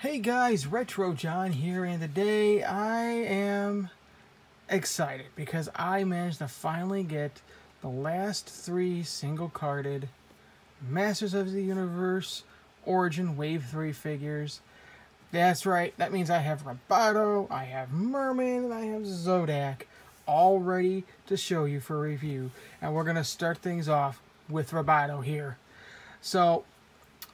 Hey guys, Retro John here, and today I am excited because I managed to finally get the last 3 single-carded Masters of the Universe Origin Wave 3 figures. That's right, that means I have Roboto, I have Merman, and I have Zodak all ready to show you for review. And we're going to start things off with Roboto here. So,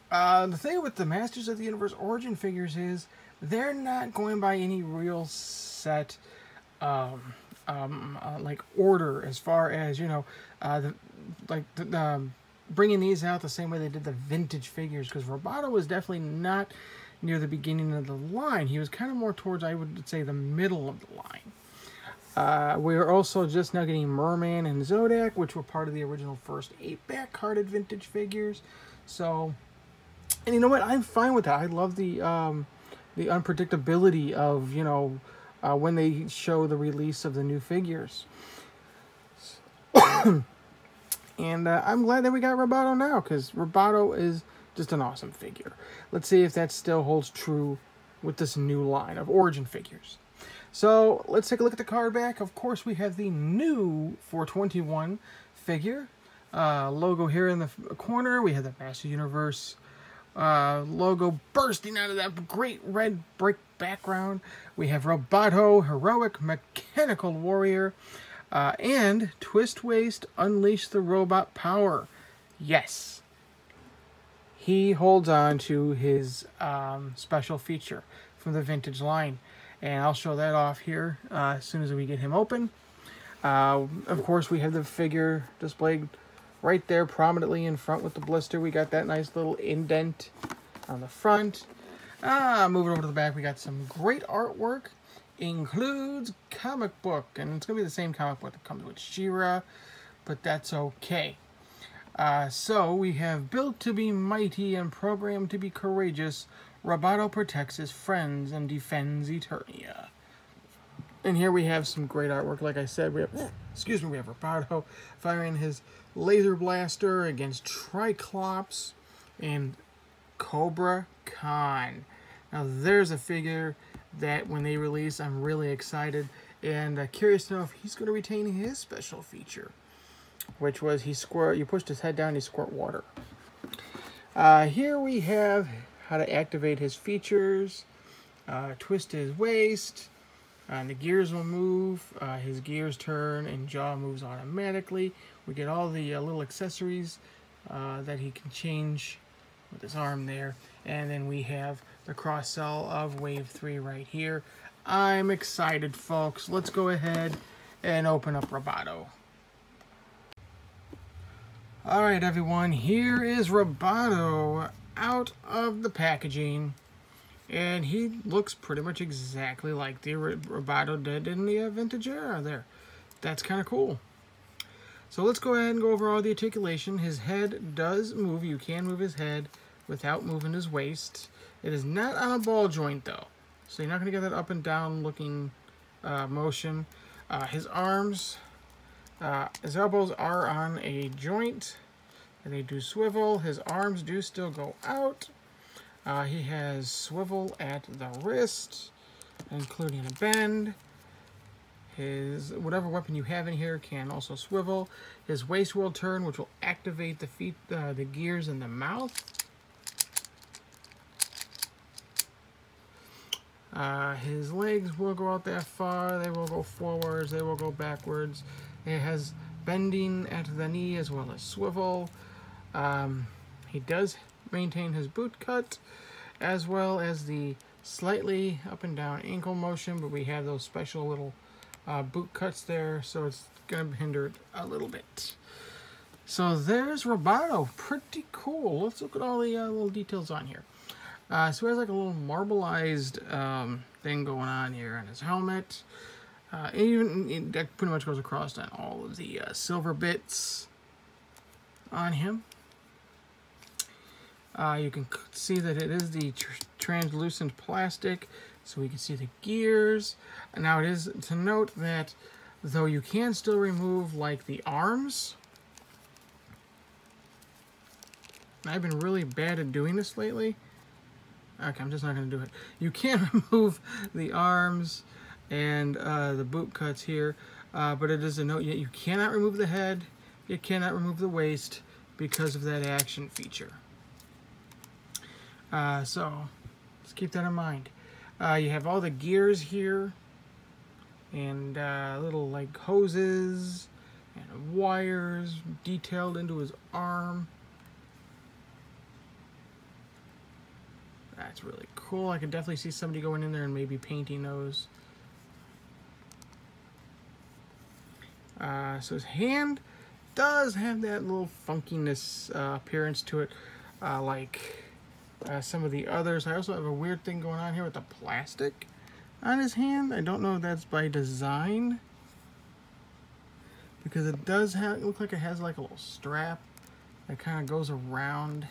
the thing with the Masters of the Universe Origin figures is they're not going by any real set like order as far as, you know, bringing these out the same way they did the vintage figures, because Roboto was definitely not near the beginning of the line. He was kind of more towards, I would say, the middle of the line. We are also just now getting Merman and Zodak, which were part of the original first 8-back carded vintage figures. So, and you know what? I'm fine with that. I love the unpredictability of, you know, when they show the release of the new figures. And I'm glad that we got Roboto now, because Roboto is just an awesome figure. Let's see if that still holds true with this new line of Origin figures. So let's take a look at the card back. Of course, we have the new 421 figure. Logo here in the corner. We have the Master Universe logo bursting out of that great red brick background. We have Roboto, Heroic Mechanical Warrior, and Twist Waist, Unleash the Robot Power. Yes, he holds on to his special feature from the vintage line, and I'll show that off here as soon as we get him open. Of course, we have the figure displayed right there prominently in front with the blister. We got that nice little indent on the front. Moving over to the back, we got some great artwork. Includes comic book, and it's going to be the same comic book that comes with She-Ra, but that's okay. So we have built to be mighty and programmed to be courageous. Roboto protects his friends and defends Eternia. And here we have some great artwork. Like I said, we have, we have Roboto firing his laser blaster against Triclops and Cobra Khan. Now there's a figure that when they release, I'm really excited and curious to know if he's going to retain his special feature, which was you pushed his head down, he squirt water. Here we have how to activate his features, twist his waist, and the gears will move, his gears turn, and jaw moves automatically. We get all the little accessories that he can change with his arm there. And then we have the cross-sell of Wave 3 right here. I'm excited, folks. Let's go ahead and open up Roboto. Alright, everyone. Here is Roboto out of the packaging. And he looks pretty much exactly like the Roboto did in the vintage era there. That's kind of cool. So let's go ahead and go over all the articulation. His head does move. You can move his head without moving his waist. It is not on a ball joint, though. So you're not going to get that up and down looking motion. His arms, his elbows are on a joint, and they do swivel. His arms do still go out. He has swivel at the wrist, including a bend. His whatever weapon you have in here can also swivel. His waist will turn, which will activate the gears in the mouth. His legs will go out that far. They will go forwards. They will go backwards. It has bending at the knee as well as swivel. He does maintain his boot cut as well as the slightly up and down ankle motion, but we have those special little boot cuts there, so it's going to hinder it a little bit. So there's Roboto. Pretty cool. Let's look at all the little details on here. So he has like a little marbleized thing going on here on his helmet. That pretty much goes across on all of the silver bits on him. You can see that it is the translucent plastic, so we can see the gears. Now it is to note that though you can still remove like the arms, I've been really bad at doing this lately, Okay, I'm just not going to do it. You can remove the arms and the boot cuts here, but it is a note yet you cannot remove the head, you cannot remove the waist because of that action feature. So let's keep that in mind. You have all the gears here, and little like hoses and wires detailed into his arm. That's really cool. I could definitely see somebody going in there and maybe painting those. So his hand does have that little funkiness appearance to it, like some of the others. I also have a weird thing going on here with the plastic on his hand. I don't know if that's by design, because it does have, it looks like it has like a little strap that kind of goes around.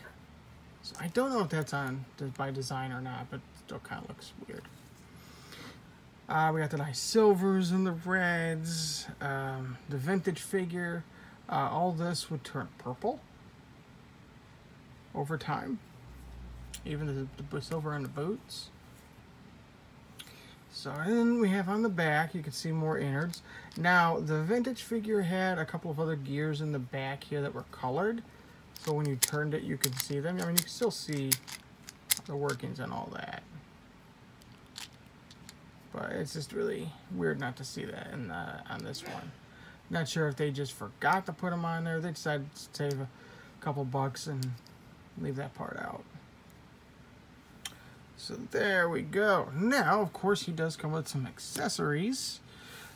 So I don't know if that's by design or not, but it still kind of looks weird. We got the nice silvers and the reds, the vintage figure. All this would turn purple over time, even the silver on the boots. So then we have on the back, you can see more innards. Now the vintage figure had a couple of other gears in the back here that were colored. So when you turned it, you could see them. I mean, you can still see the workings and all that. But it's just really weird not to see that on this one. Not sure if they just forgot to put them on there. They decided to save a couple bucks and leave that part out. So there we go. Now, of course, he does come with some accessories.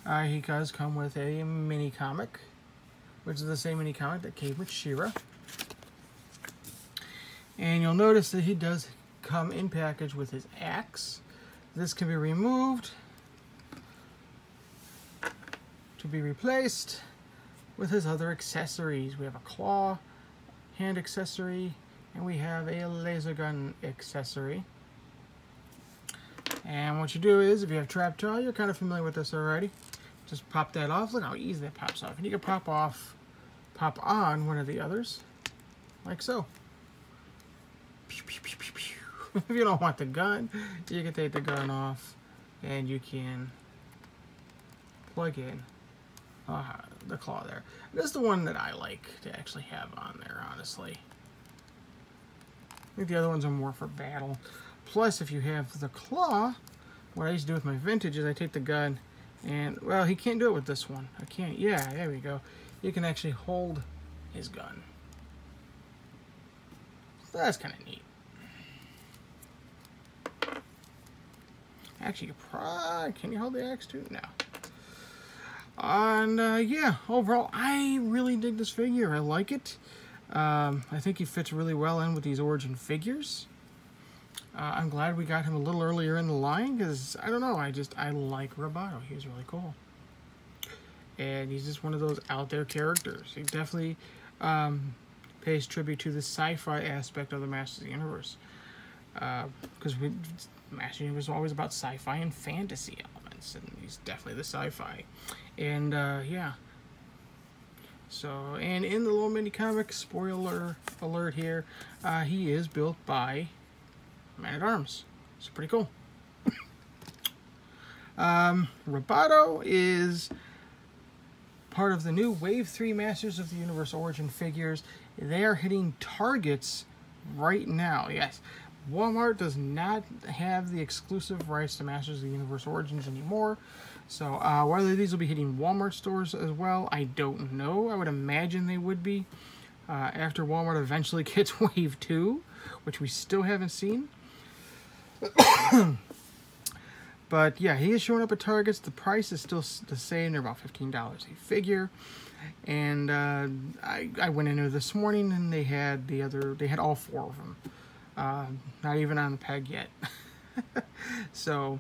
He does come with a mini comic, which is the same mini comic that came with She-Ra. And you'll notice that he does come in package with his axe. This can be removed to be replaced with his other accessories. We have a claw, hand accessory, and we have a laser gun accessory. And what you do is, if you have trap jaw, you're kind of familiar with this already. Just pop that off. Look how easy that pops off. And you can pop on one of the others, like so. If you don't want the gun, you can take the gun off and you can plug in the claw there. This is the one that I like to actually have on there, honestly. I think the other ones are more for battle. Plus, if you have the claw, what I used to do with my vintage is I take the gun and, well, he can't do it with this one. I can't, yeah, there we go. You can actually hold his gun. So that's kind of neat. Actually, can you hold the axe too? No. And yeah, overall, I really dig this figure. I like it. I think he fits really well in with these Origin figures. I'm glad we got him a little earlier in the line, because, I don't know, I like Roboto. He's really cool. And he's just one of those out there characters. He definitely pays tribute to the sci-fi aspect of the Masters of the Universe. Because Masters of the Universe is always about sci-fi and fantasy elements, and he's definitely the sci-fi. And yeah. So, and in the little mini comic, spoiler alert here, he is built by Man-at-Arms. It's pretty cool. Roboto is part of the new Wave 3 Masters of the Universe Origin figures. They are hitting targets right now. Yes, Walmart does not have the exclusive rights to Masters of the Universe Origins anymore. So whether these will be hitting Walmart stores as well, I don't know. I would imagine they would be after Walmart eventually gets Wave 2, which we still haven't seen. But yeah, he is showing up at Targets. The price is still the same. They're about $15 a figure. And I went in there this morning and they had all 4 of them. Not even on the peg yet. So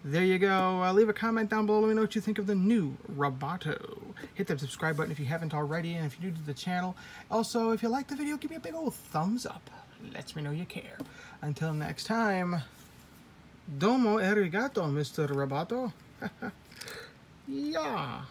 there you go. Leave a comment down below. Let me know what you think of the new Roboto. Hit that subscribe button if you haven't already, and if you're new to the channel. Also, if you like the video, give me a big old thumbs up. Lets me know you care. Until next time, domo arigato, Mr. Roboto. Yeah.